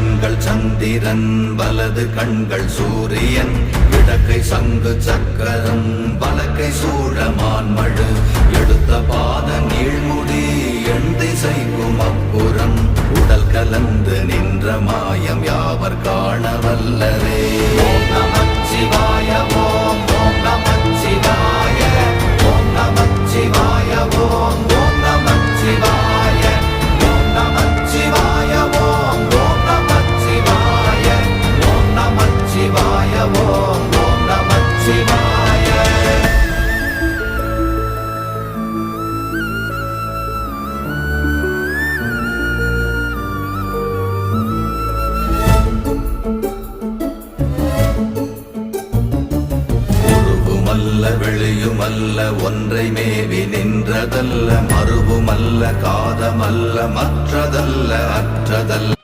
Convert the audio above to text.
கண்கள் சந்திரன் வலது கண்கள் சூரியன் இடக்கை சங்கு சக்கரம் வலக்கை சூழமான்மழு எடுத்த பாத நீழ்முடி எண் திசைக்கும் அப்புறம் உடல் கலந்து நின்ற மாயம் யாவர் காண வல்லரே. ஓம் நமச்சிவாய ஓம் ஓம் நமச்சிவாய ஓம் நமச்சிவாய ஓம் ஓம் நமச்சிவாய ஓம் நமச்சிவாய ஓம் ஓம் நமச்சிவாய ஓம் நமச்சிவாய ஓம் ஓம் நமச்சிவாய. வெளியுமல்ல ஒன்றை மேவி நின்றதல்ல மறுவுமல்ல காதமல்ல மற்றதல்ல அற்றதல்ல